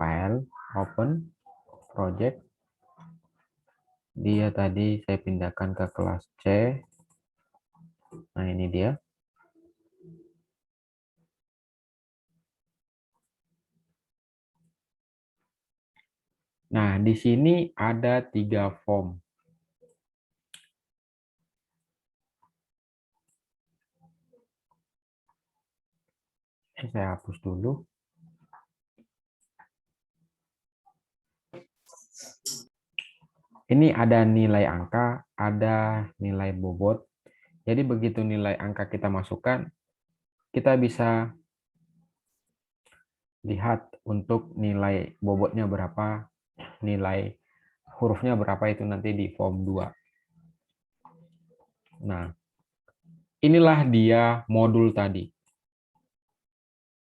file, open, project. Dia tadi saya pindahkan ke kelas C. Nah, ini dia. Nah, di sini ada 3 form. Saya hapus dulu. Ini ada nilai angka, ada nilai bobot. Jadi begitu nilai angka kita masukkan, kita bisa lihat untuk nilai bobotnya berapa, nilai hurufnya berapa itu nanti di form 2. Nah, inilah dia modul tadi.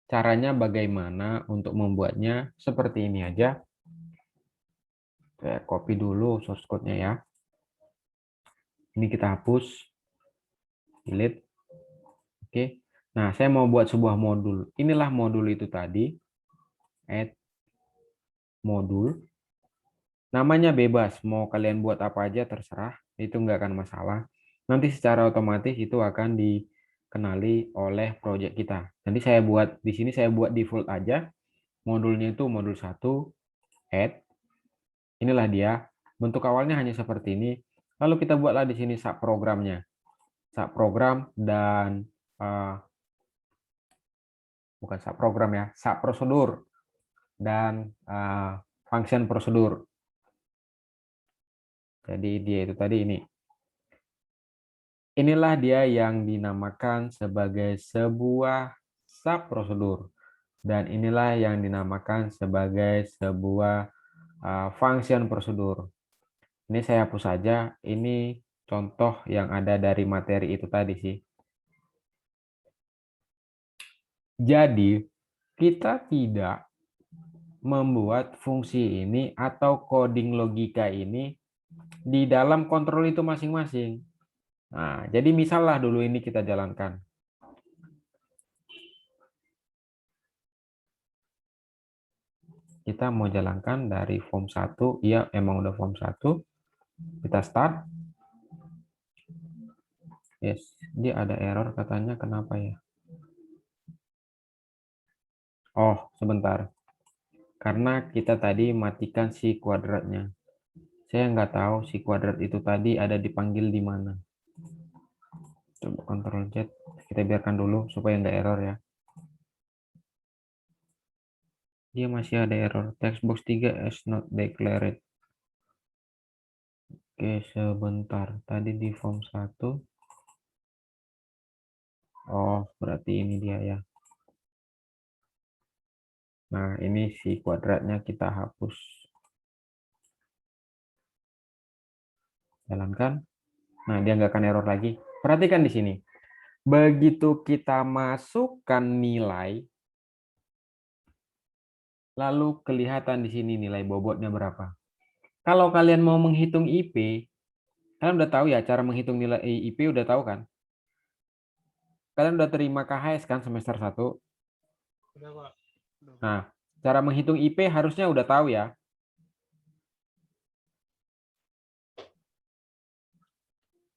Caranya bagaimana untuk membuatnya seperti ini aja. Saya copy dulu source code-nya ya. Ini kita hapus. Delete. Oke. Nah, saya mau buat sebuah modul. Inilah modul itu tadi. Add modul. Namanya bebas. Mau kalian buat apa aja terserah. Itu nggak akan masalah. Nanti secara otomatis itu akan dikenali oleh project kita. Nanti saya buat di sini saya buat default aja. Modulnya itu modul 1 add. Inilah dia. Bentuk awalnya hanya seperti ini. Lalu kita buatlah di sini subprogramnya. Subprogram dan bukan subprogram ya, subprosedur dan function prosedur. Jadi dia itu tadi ini. Inilah dia yang dinamakan sebagai sebuah subprosedur. Dan inilah yang dinamakan sebagai sebuah function prosedur. Ini saya hapus saja. Ini contoh yang ada dari materi itu tadi sih. Jadi, kita tidak membuat fungsi ini atau coding logika ini di dalam kontrol itu masing-masing. Nah, jadi misalnya dulu ini kita jalankan. Kita mau jalankan dari form 1, iya emang udah form 1. Kita start. Yes, dia ada error katanya, kenapa ya? Oh, sebentar. Karena kita tadi matikan si kuadratnya. Saya nggak tahu si kuadrat itu tadi ada dipanggil di mana. Coba Ctrl Z. Kita biarkan dulu supaya nggak error ya. Dia masih ada error. Textbox 3 is not declared. Oke, sebentar. Tadi di form 1. Oh, berarti ini dia ya. Nah, ini si kuadratnya kita hapus. Jalankan. Nah, dia nggak akan error lagi. Perhatikan di sini. Begitu kita masukkan nilai, lalu kelihatan di sini nilai bobotnya berapa. Kalau kalian mau menghitung IP, kalian udah tahu ya cara menghitung nilai IP, udah tahu kan? Kalian udah terima KHS kan semester 1? Udah, Pak. Nah, cara menghitung IP harusnya udah tahu ya.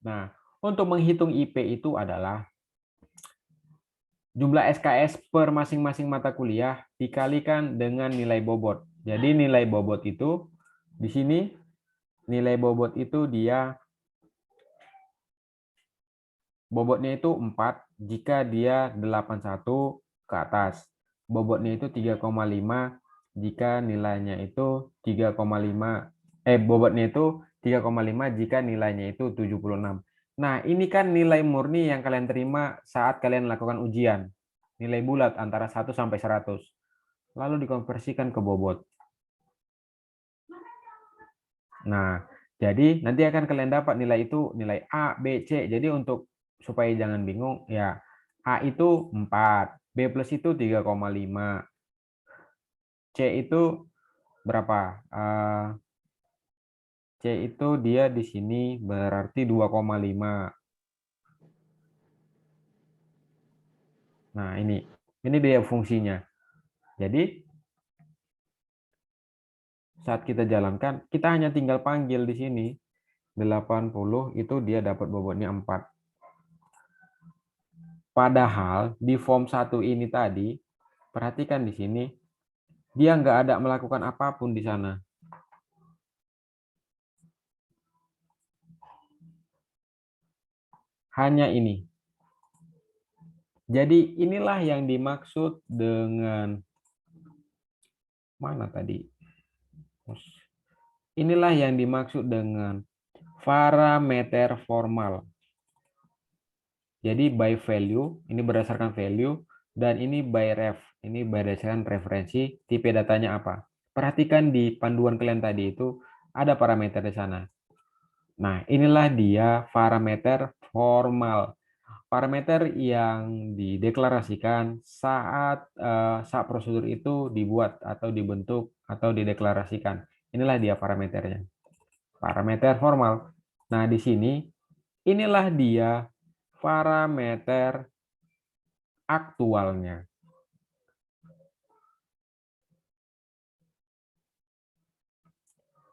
Nah, untuk menghitung IP itu adalah jumlah SKS per masing-masing mata kuliah dikalikan dengan nilai bobot. Jadi nilai bobot itu di sini nilai bobot itu dia bobotnya itu 4 jika dia 81 ke atas. Bobotnya itu 3,5 jika nilainya itu 3,5 bobotnya itu 3,5 jika nilainya itu 76. Nah, ini kan nilai murni yang kalian terima saat kalian melakukan ujian. Nilai bulat antara 1 sampai 100. Lalu dikonversikan ke bobot. Nah, jadi nanti akan kalian dapat nilai itu nilai A, B, C. Jadi untuk supaya jangan bingung ya, A itu 4, B plus itu 3,5, C itu berapa? C itu dia di sini berarti 2,5. Nah, ini dia fungsinya. Jadi Saat kita jalankan, kita hanya tinggal panggil di sini. 80 itu dia dapat bobotnya 4. Padahal di form 1 ini tadi, perhatikan di sini, dia nggak ada melakukan apapun di sana. Hanya ini. Jadi inilah yang dimaksud dengan mana tadi? Inilah yang dimaksud dengan parameter formal. Jadi by value, ini berdasarkan value, dan ini by ref, ini berdasarkan referensi, tipe datanya apa. Perhatikan di panduan kalian tadi itu, ada parameter di sana. Nah, inilah dia parameter formal. Parameter yang dideklarasikan saat prosedur itu dibuat atau dibentuk atau dideklarasikan. Inilah dia parameternya. Parameter formal. Nah, di sini inilah dia parameter aktualnya.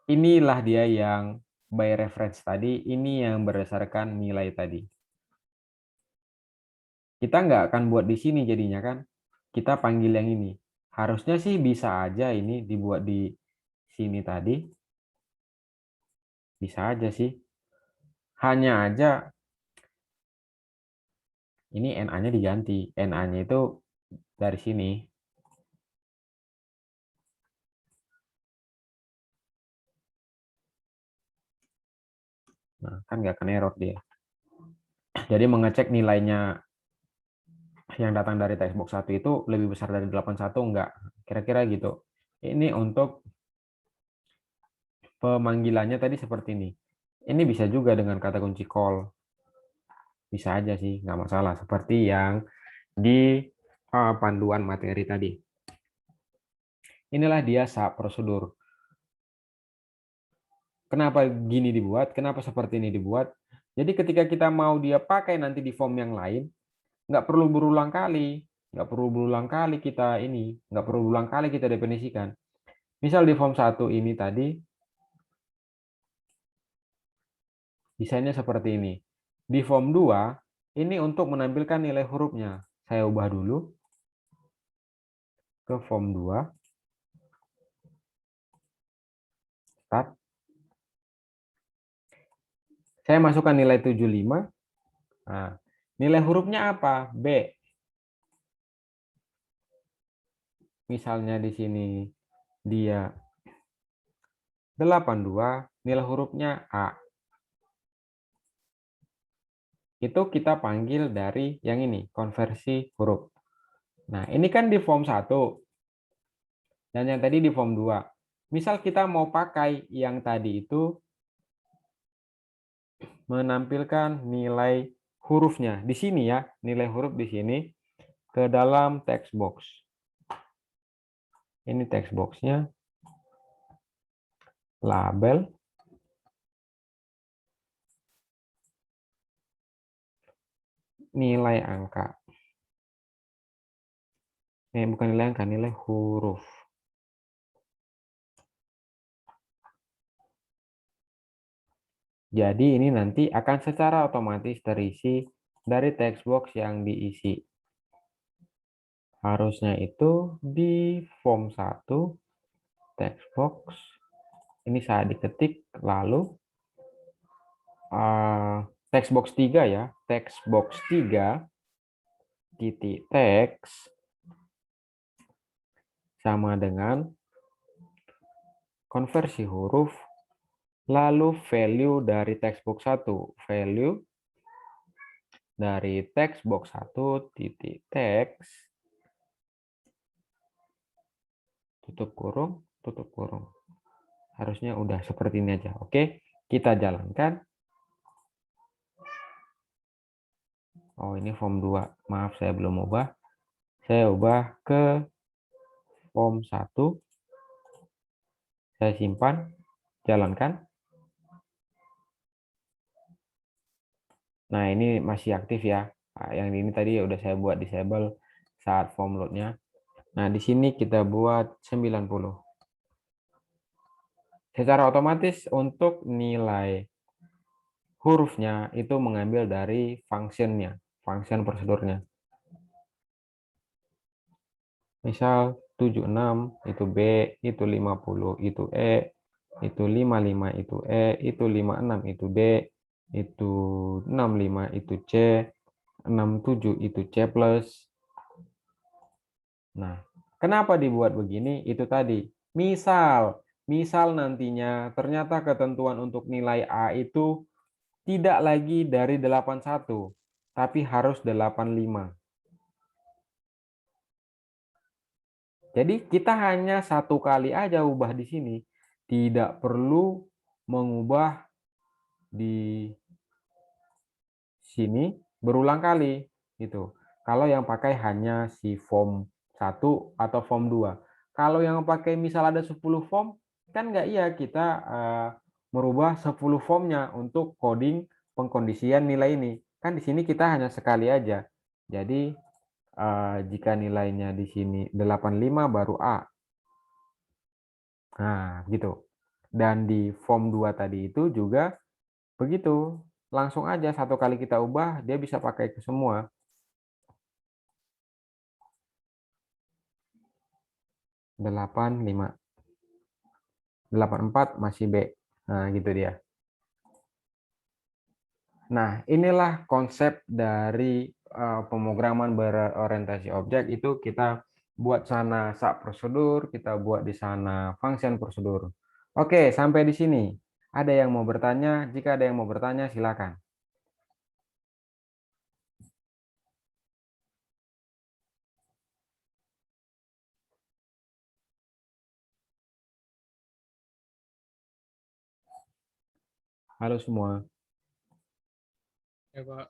Inilah dia yang by reference tadi, ini yang berdasarkan nilai tadi. Kita nggak akan buat di sini jadinya kan, kita panggil yang ini. Harusnya sih bisa aja ini dibuat di sini tadi. Bisa aja sih. Hanya aja ini NA-nya diganti. NA-nya itu dari sini. Nah, kan nggak akan error dia. Jadi mengecek nilainya yang datang dari textbox 1 itu lebih besar dari 81 enggak. Kira-kira gitu. Ini untuk pemanggilannya tadi seperti ini. Ini bisa juga dengan kata kunci call. Bisa aja sih, nggak masalah. Seperti yang di panduan materi tadi. Inilah dia saat prosedur. Kenapa gini dibuat? Kenapa seperti ini dibuat? Jadi ketika kita mau dia pakai nanti di form yang lain, nggak perlu berulang kali. Nggak perlu berulang kali kita ini. Nggak perlu berulang kali kita definisikan. Misal di form 1 ini tadi, desainnya seperti ini. Di form 2, ini untuk menampilkan nilai hurufnya. Saya ubah dulu ke form 2. Start. Saya masukkan nilai 75. Nah, nilai hurufnya apa? B. Misalnya di sini dia 82, nilai hurufnya A. Itu kita panggil dari yang ini, konversi huruf. Nah, ini kan di form 1. Dan yang tadi di form 2. Misal kita mau pakai yang tadi itu menampilkan nilai hurufnya. Di sini ya, nilai huruf di sini ke dalam text box. Ini text box-nya. Label. Nilai angka. Bukan nilai angka, nilai huruf. Jadi ini nanti akan secara otomatis terisi dari text box yang diisi. Harusnya itu di form 1 text box. Ini saya diketik lalu text box 3 ya. Text box 3 titik text sama dengan konversi huruf lalu value dari text box 1. Value dari text box 1 titik text tutup kurung. Harusnya udah seperti ini aja. Oke, kita jalankan. Oh, ini form 2. Maaf, saya belum ubah. Saya ubah ke form 1. Saya simpan, jalankan. Nah, ini masih aktif ya. Nah, yang ini tadi udah saya buat disable saat form load-nya. Nah, di sini kita buat 90. secara otomatis untuk nilai hurufnya itu mengambil dari functionnya, function prosedurnya. Misal 76 itu B, itu 50 itu E, itu 55 itu E, itu 56 itu D, itu 65 itu C, 67 itu C plus. Nah, kenapa dibuat begini? Itu tadi. Misal nantinya ternyata ketentuan untuk nilai A itu tidak lagi dari 81, tapi harus 85. Jadi kita hanya satu kali aja ubah di sini. Tidak perlu mengubah di sini berulang kali gitu. Kalau yang pakai hanya si form 1 atau form 2. Kalau yang pakai misal ada 10 form, kan nggak iya kita merubah 10 formnya untuk coding pengkondisian nilai ini. Kan di sini kita hanya sekali aja. Jadi jika nilainya di sini 85 baru A. Nah, gitu. Dan di form 2 tadi itu juga begitu. Langsung aja satu kali kita ubah, dia bisa pakai ke semua. 85. 84 masih B. Nah, gitu dia. Nah, inilah konsep dari pemrograman berorientasi objek. Itu kita buat sana sub prosedur, kita buat di sana function prosedur. Oke, sampai di sini. Ada yang mau bertanya? Jika ada yang mau bertanya, silakan. Halo semua. Ya, Pak.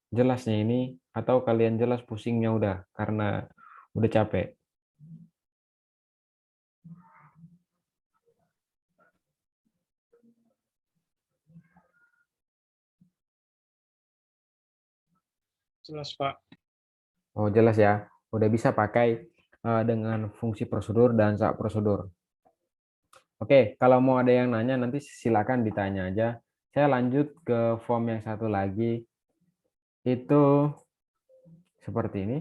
Jelasnya ini atau kalian jelas pusingnya udah karena udah capek? Jelas, Pak. Oh, jelas ya. Udah bisa pakai dengan fungsi prosedur dan sub prosedur. Oke, kalau mau ada yang nanya nanti silakan ditanya aja. Saya lanjut ke form yang satu lagi. Itu seperti ini.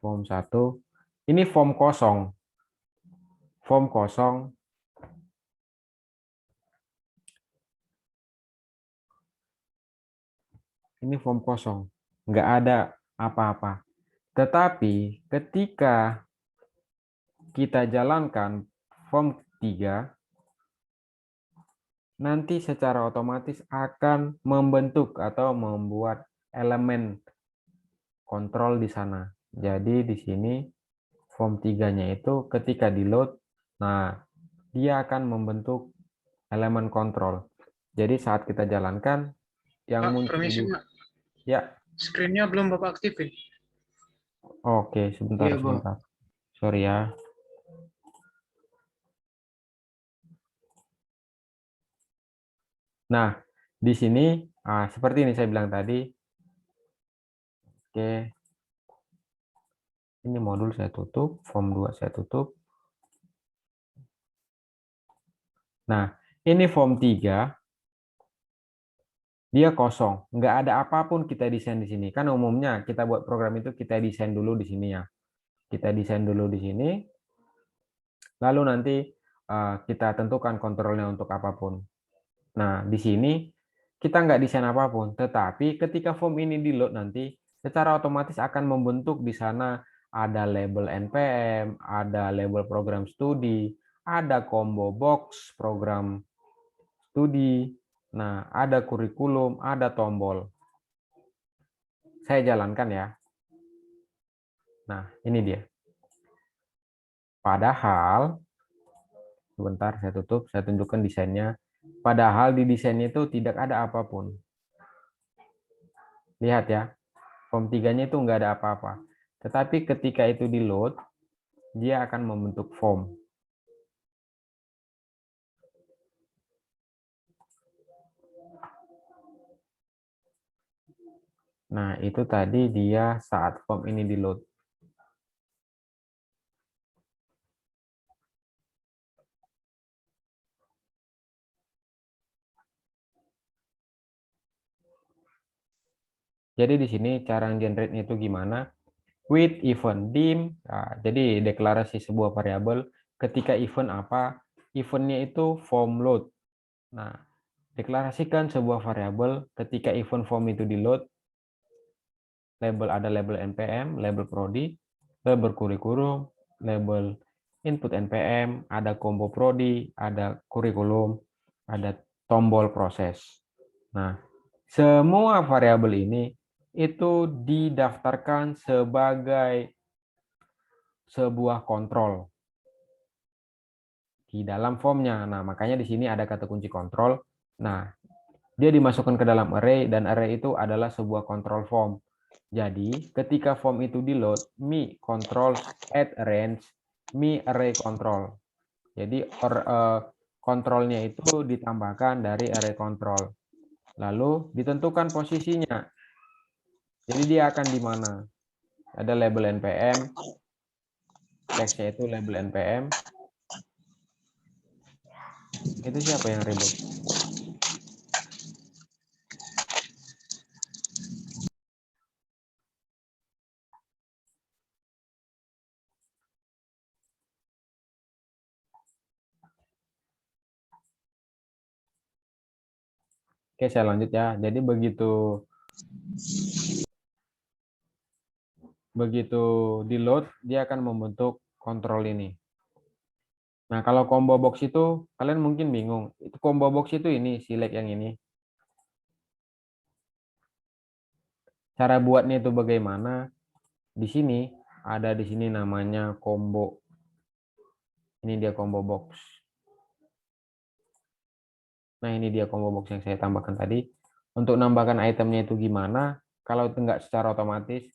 Form 1. Ini form kosong. Form kosong. Ini form kosong. Nggak ada apa-apa. Tetapi ketika kita jalankan form 3, nanti secara otomatis akan membentuk atau membuat elemen kontrol di sana. Jadi di sini form 3-nya itu ketika di load, nah dia akan membentuk elemen kontrol. Jadi saat kita jalankan yang Pak, muncul permisi, di Pak. ya, Screen-nya belum Bapak aktifin. oke, sebentar Iya, Pak. sebentar. Sorry ya. Nah, di sini seperti ini saya bilang tadi. Oke, ini modul saya tutup, form 2 saya tutup. Nah, ini form 3, dia kosong. Nggak ada apapun kita desain di sini. Kan umumnya kita buat program itu kita desain dulu di sini ya. Kita desain dulu di sini, lalu nanti kita tentukan kontrolnya untuk apapun. Nah, di sini kita nggak desain apapun, tetapi ketika form ini di load nanti, secara otomatis akan membentuk di sana ada label NPM, ada label program studi, ada combo box program studi, nah ada kurikulum, ada tombol. Saya jalankan ya. Nah, ini dia. Padahal, sebentar saya tutup, saya tunjukkan desainnya. Padahal di desainnya itu tidak ada apapun. Lihat ya, form 3-nya itu nggak ada apa-apa. Tetapi ketika itu di load, dia akan membentuk form. Nah, itu tadi dia saat form ini di load. Jadi di sini cara generate itu gimana? With event dim. Nah, jadi deklarasi sebuah variabel ketika event apa? Eventnya itu form load. Nah, deklarasikan sebuah variabel ketika event form itu di load. Label ada label npm, label prodi, label kurikulum, label input npm, ada combo prodi, ada kurikulum, ada tombol proses. Nah, semua variabel ini itu didaftarkan sebagai sebuah kontrol di dalam formnya. Nah, makanya di sini ada kata kunci kontrol. Nah, dia dimasukkan ke dalam array dan array itu adalah sebuah kontrol form. Jadi, ketika form itu di load, me controls add range, me array control. Jadi, kontrolnya itu ditambahkan dari array control. Lalu ditentukan posisinya. Jadi dia akan di mana? Ada label npm, teksnya itu label npm. Itu siapa yang ribut? Oke, saya lanjut ya. Jadi begitu di load, dia akan membentuk kontrol ini. Nah, kalau combo box itu kalian mungkin bingung. Itu combo box itu ini, select yang ini. Cara buatnya itu bagaimana? Di sini ada di sini namanya combo. Ini dia combo box. Nah, ini dia combo box yang saya tambahkan tadi. Untuk nambahkan itemnya itu gimana? Kalau itu enggak secara otomatis,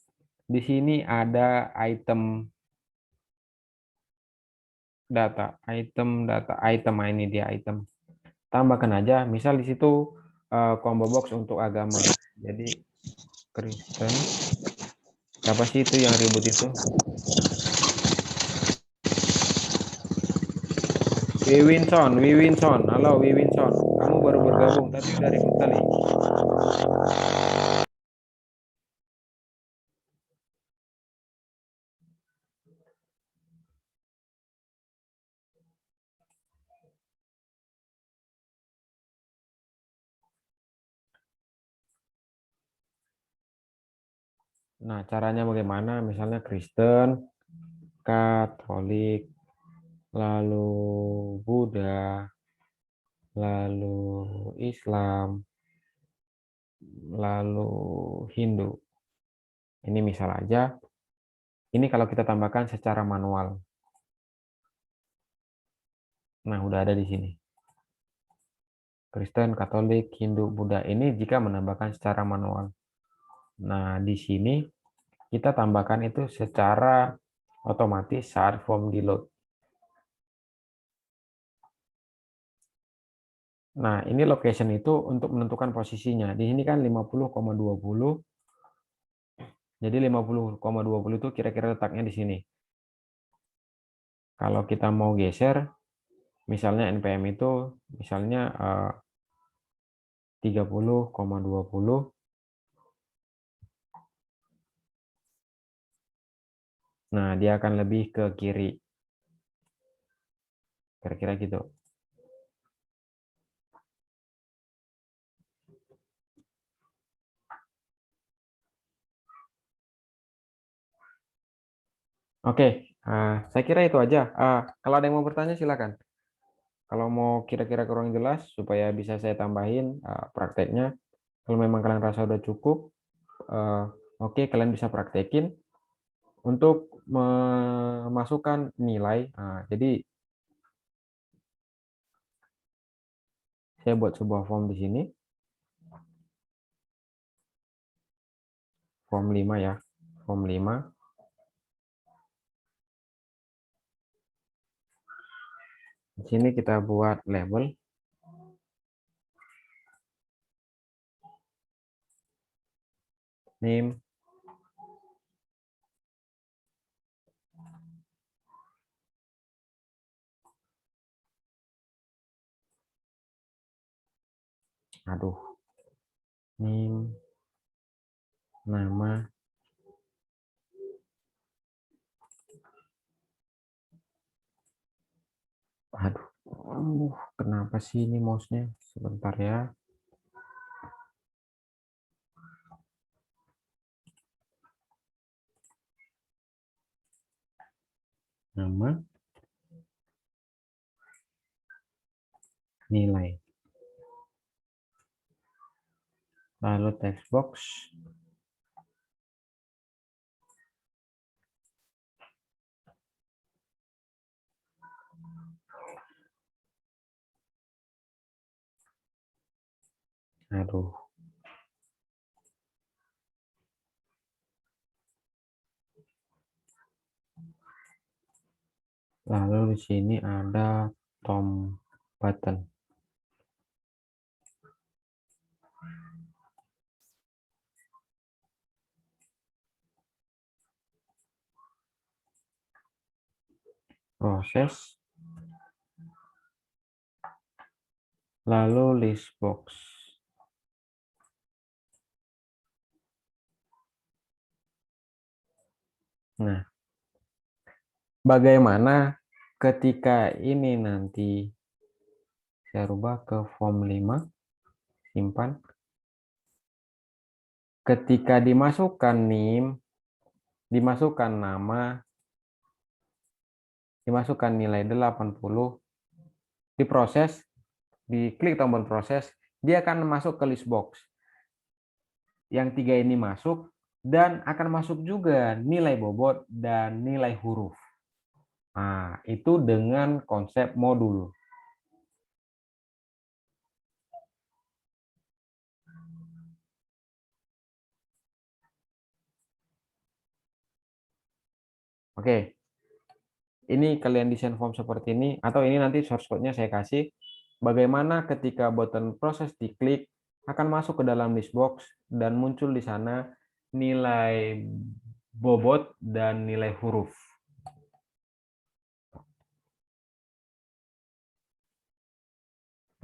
di sini ada item data, item. Nah, ini dia item. Tambahkan aja, misal di situ combo box untuk agama. Jadi Kristen. Siapa sih itu yang ribut itu? Wiwinson. Halo Wiwinson. Kamu baru bergabung tapi udah ribut kali. Nah, caranya bagaimana? Misalnya Kristen, Katolik, lalu Buddha, lalu Islam, lalu Hindu. Ini misal aja. Ini kalau kita tambahkan secara manual. Nah, udah ada di sini. Kristen, Katolik, Hindu, Buddha. Ini jika menambahkan secara manual. Nah, di sini kita tambahkan itu secara otomatis saat form di load. Nah, ini location itu untuk menentukan posisinya. Di sini kan 50,20. Jadi 50,20 itu kira-kira letaknya di sini. Kalau kita mau geser, misalnya npm itu misalnya 30,20. Nah, dia akan lebih ke kiri. Kira-kira gitu. Oke, saya kira itu aja. Kalau ada yang mau bertanya, silakan. Kalau mau kira-kira kurang jelas, supaya bisa saya tambahin prakteknya. Kalau memang kalian rasa udah cukup, oke, kalian bisa praktekin untuk memasukkan nilai. Jadi, saya buat sebuah form di sini. Form 5 ya. Form 5. Di sini kita buat label. Name. Aduh. Name. nama. Aduh, kenapa sih ini mouse-nya? Sebentar ya. Nama, nilai. Lalu text box. Aduh. Lalu di sini ada Tom button. Proses. Lalu list box. Nah, bagaimana ketika ini nanti saya rubah ke form 5, simpan. Ketika dimasukkan NIM, dimasukkan nama, dimasukkan nilai 80, diproses, diklik tombol proses, dia akan masuk ke list box. Yang 3 ini masuk, dan akan masuk juga nilai bobot dan nilai huruf. Nah, itu dengan konsep modul. Oke, ini kalian desain form seperti ini, atau ini nanti source code-nya saya kasih. Bagaimana ketika button proses diklik, akan masuk ke dalam list box, dan muncul di sana nilai bobot dan nilai huruf.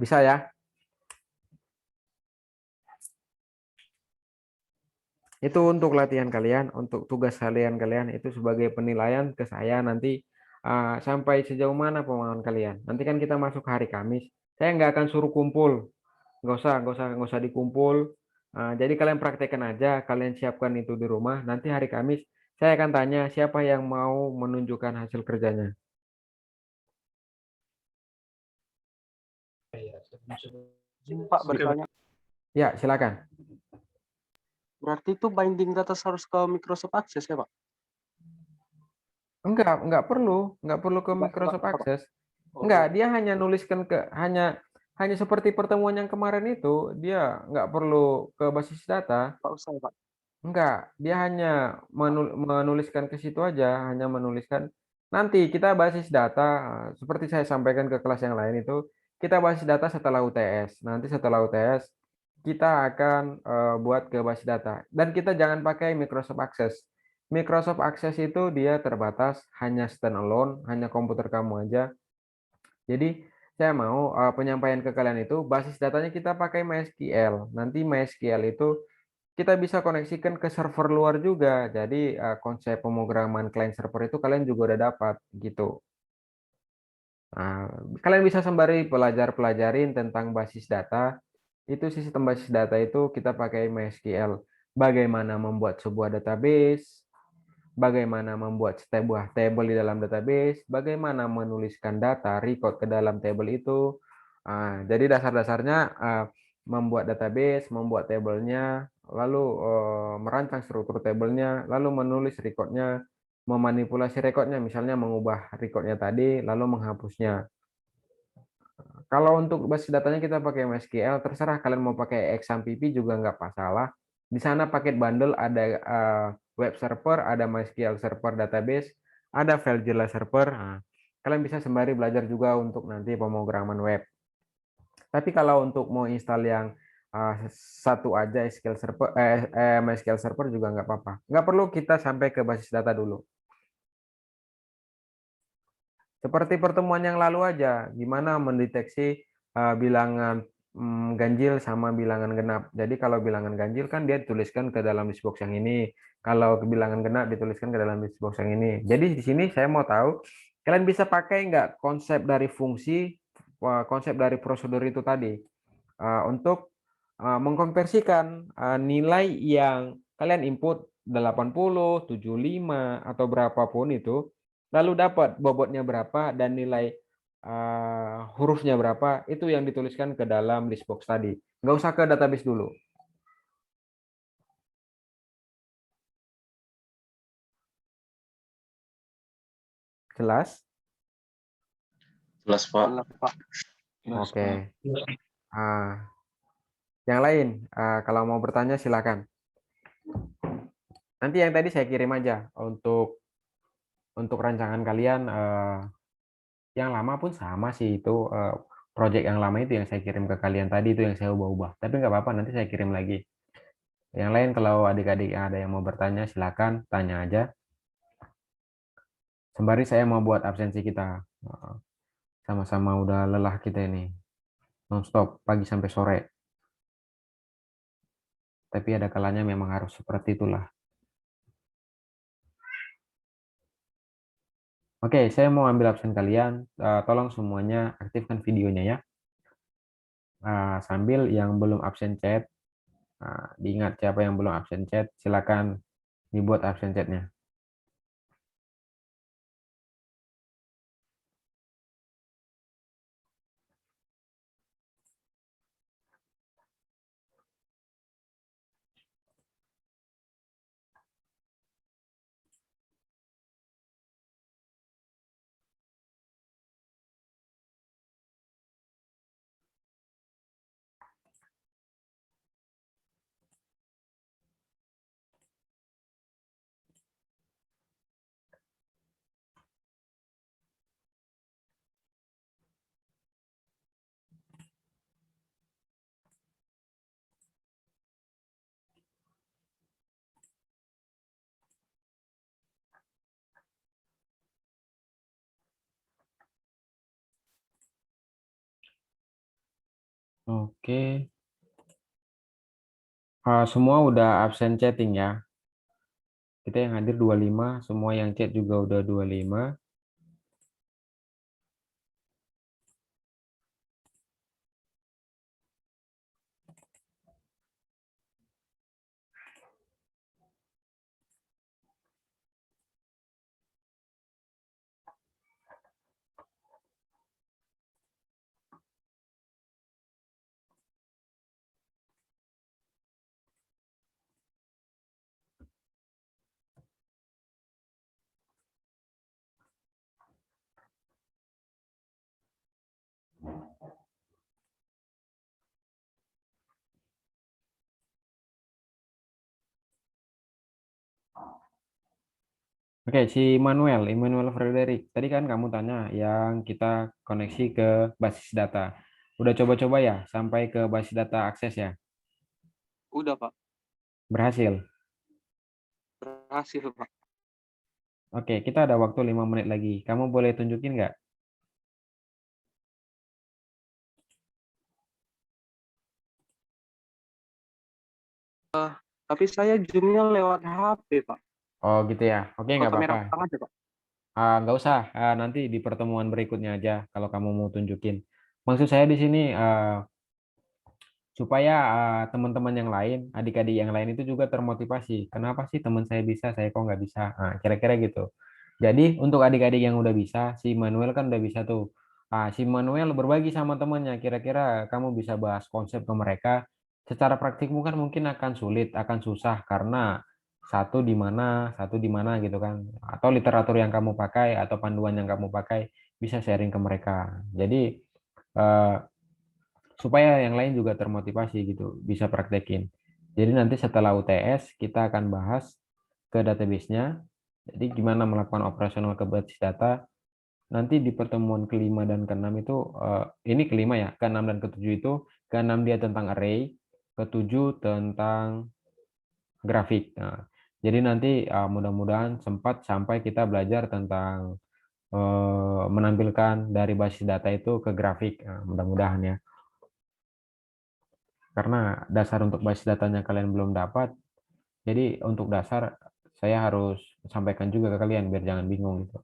Bisa ya? Itu untuk latihan kalian, untuk tugas kalian itu sebagai penilaian ke saya nanti sampai sejauh mana pemahaman kalian. Nanti kan kita masuk hari Kamis, saya nggak akan suruh kumpul, nggak usah dikumpul. Jadi kalian praktekkan aja, kalian siapkan itu di rumah. Nanti hari Kamis saya akan tanya siapa yang mau menunjukkan hasil kerjanya. Pak, bertanya. Ya, silakan. Berarti itu binding data harus ke Microsoft Access ya, Pak? Enggak perlu ke Microsoft Access. Enggak, dia hanya nuliskan hanya seperti pertemuan yang kemarin itu, dia nggak perlu ke basis data. Pak usai, Pak. Enggak, dia hanya menuliskan ke situ aja, hanya menuliskan. Nanti kita basis data, seperti saya sampaikan ke kelas yang lain itu, kita basis data setelah UTS. Nanti setelah UTS, kita akan buat ke basis data. Dan kita jangan pakai Microsoft Access. Microsoft Access itu dia terbatas, hanya standalone, hanya komputer kamu aja. Jadi, saya mau penyampaian ke kalian itu, basis datanya kita pakai MySQL. Nanti MySQL itu kita bisa koneksikan ke server luar juga. Jadi konsep pemrograman client server itu kalian juga udah dapat gitu. Nah, kalian bisa sembari pelajarin tentang basis data. Itu sistem basis data itu kita pakai MySQL. Bagaimana membuat sebuah database, bagaimana membuat sebuah table di dalam database, bagaimana menuliskan data record ke dalam table itu. Jadi dasar-dasarnya membuat database, membuat tabelnya, lalu merancang struktur tabelnya, lalu menulis recordnya, memanipulasi recordnya, misalnya mengubah recordnya tadi, lalu menghapusnya. Kalau untuk basis datanya kita pakai MySQL, terserah kalian mau pakai XAMPP juga nggak masalah. Di sana paket bundle ada web server, ada MySQL server database, ada FileZilla server. Nah, kalian bisa sembari belajar juga untuk nanti pemrograman web. Tapi kalau untuk mau install yang satu aja SQL server, MySQL server juga nggak apa-apa. Nggak perlu kita sampai ke basis data dulu. Seperti pertemuan yang lalu aja, gimana mendeteksi bilangan ganjil sama bilangan genap. Jadi kalau bilangan ganjil kan dia dituliskan ke dalam list box yang ini. Kalau bilangan genap dituliskan ke dalam list box yang ini. Jadi di sini saya mau tahu kalian bisa pakai nggak konsep dari fungsi, konsep dari prosedur itu tadi untuk mengkonversikan nilai yang kalian input 80, 75 atau berapapun itu, lalu dapat bobotnya berapa dan nilai hurufnya berapa, itu yang dituliskan ke dalam list box tadi. Nggak usah ke database dulu. Jelas? Jelas, Pak. Jelas, Pak. Jelas, Oke. Pak. Yang lain, kalau mau bertanya silakan. Nanti yang tadi saya kirim aja untuk rancangan kalian. Yang lama pun sama sih itu, project yang lama itu yang saya kirim ke kalian tadi itu yang saya ubah-ubah. Tapi nggak apa-apa, nanti saya kirim lagi. Yang lain kalau adik-adik ada yang mau bertanya silakan tanya aja. Sembari saya mau buat absensi kita. Sama-sama udah lelah kita ini. Non-stop pagi sampai sore. Tapi ada kalanya memang harus seperti itulah. Oke, saya mau ambil absen kalian. Tolong semuanya aktifkan videonya ya. Sambil yang belum absen chat, diingat siapa yang belum absen chat, silakan dibuat absen chatnya. Oke. Semua udah absen chatting ya. Kita yang hadir 25, semua yang chat juga udah 25. Oke, si Immanuel Frederick. Tadi kan kamu tanya yang kita koneksi ke basis data. Udah coba-coba ya sampai ke basis data akses ya? Udah, Pak. Berhasil. Berhasil, Pak. Oke, kita ada waktu 5 menit lagi. Kamu boleh tunjukin nggak? Tapi saya zoom-nya lewat HP, Pak. Oh gitu ya. Oke, Buka nggak kamera apa-apa. belakang aja, Pak. Nggak usah. Nanti di pertemuan berikutnya aja kalau kamu mau tunjukin. Maksud saya di sini supaya teman-teman yang lain, adik-adik yang lain itu juga termotivasi. Kenapa sih teman saya bisa, saya kok nggak bisa? Kira-kira gitu. Jadi untuk adik-adik yang udah bisa, si Manuel kan udah bisa tuh. Si Manuel berbagi sama temannya. Kira-kira kamu bisa bahas konsep ke mereka. Secara praktik mungkin akan sulit, akan susah karena satu di mana gitu kan. Atau literatur yang kamu pakai atau panduan yang kamu pakai bisa sharing ke mereka. Jadi eh, supaya yang lain juga termotivasi gitu, bisa praktekin. Jadi nanti setelah UTS kita akan bahas ke database-nya. Jadi gimana melakukan operasional ke basis data. Nanti di pertemuan kelima dan keenam itu, ini kelima ya, keenam dan ketujuh itu, keenam dia tentang array, ketujuh tentang grafik. Nah, jadi nanti mudah-mudahan sempat sampai kita belajar tentang menampilkan dari basis data itu ke grafik. Nah, mudah-mudahan ya. karena dasar untuk basis datanya kalian belum dapat. Jadi untuk dasar saya harus sampaikan juga ke kalian biar jangan bingung gitu.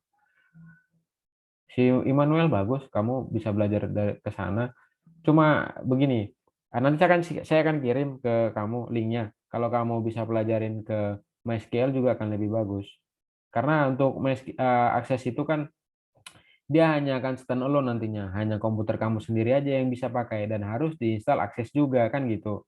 Si Immanuel bagus, kamu bisa belajar dari ke sana. Cuma begini, nanti saya akan kirim ke kamu linknya. Kalau kamu bisa pelajarin ke MySQL juga akan lebih bagus. Karena untuk akses itu kan dia hanya akan stand alone nantinya, hanya komputer kamu sendiri aja yang bisa pakai dan harus diinstal akses juga kan gitu.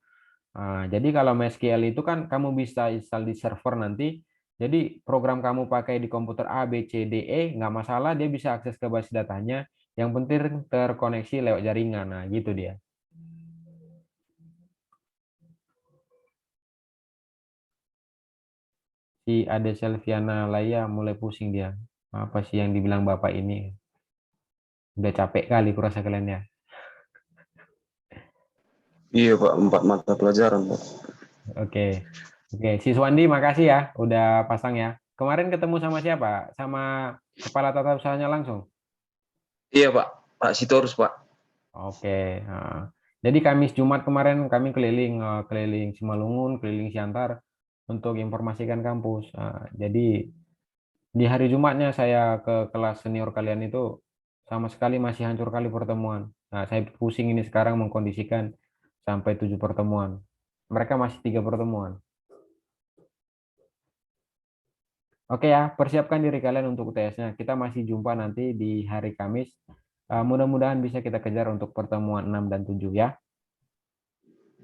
Jadi kalau MySQL itu kan kamu bisa install di server nanti. Jadi program kamu pakai di komputer A, B, C, D, E nggak masalah, dia bisa akses ke basis datanya. Yang penting terkoneksi lewat jaringan. Nah, gitu dia. Si Ade Selviana Laya mulai pusing dia. Apa sih yang dibilang Bapak ini? Udah capek kali kurasa kalian ya. Iya Pak, 4 mata pelajaran Pak. Oke. Oke, si Swandi makasih ya udah pasang ya. Kemarin ketemu sama siapa? Sama kepala tata usahanya langsung? Iya Pak, Pak Sitorus Pak. Oke. Jadi Kamis Jumat kemarin kami keliling Simalungun, keliling Siantar untuk informasikan kampus. Jadi di hari Jumatnya saya ke kelas senior kalian itu sama sekali masih hancur kali pertemuan. Nah, saya pusing ini sekarang mengkondisikan sampai 7 pertemuan. Mereka masih 3 pertemuan. Oke ya, persiapkan diri kalian untuk UTS-nya. Kita masih jumpa nanti di hari Kamis. Mudah-mudahan bisa kita kejar untuk pertemuan 6 dan 7 ya.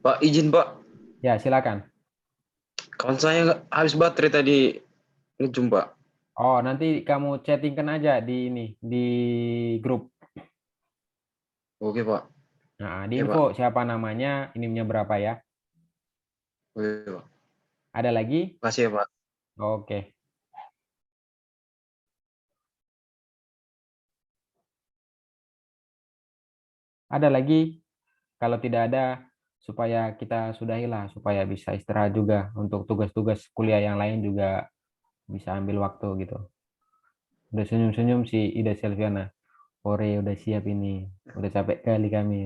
Pak izin Pak, Ya, silakan. kawan saya habis baterai tadi ngejumpa. Oh, nanti kamu chattingkan aja di ini, di grup. Oke Pak. Nah, di Oke Pak. info siapa namanya, inimnya berapa ya. Oke Pak. Ada lagi? Makasih ya Pak. Oke. Ada lagi? Kalau tidak ada, supaya kita sudahilah, supaya bisa istirahat juga untuk tugas-tugas kuliah yang lain juga bisa ambil waktu gitu. Udah senyum-senyum si Ida Selviana. Ore udah siap ini, udah capek kali kami.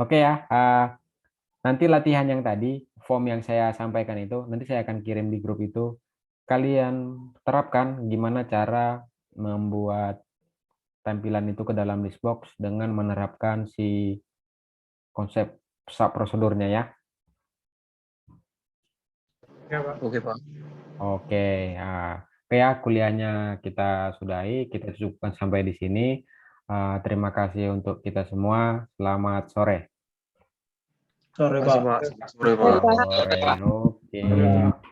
Oke ya, nanti latihan yang tadi, form yang saya sampaikan itu, nanti saya akan kirim di grup itu. Kalian terapkan gimana cara membuat tampilan itu ke dalam listbox dengan menerapkan si konsep sub prosedurnya ya. Ya, Pak. Oke Pak. Oke, oke ya kuliahnya kita sudahi, kita cukupkan sampai di sini. Terima kasih untuk kita semua. Selamat sore. Sore Makasih Pak. Pak. Sore Pak. Sore, oke.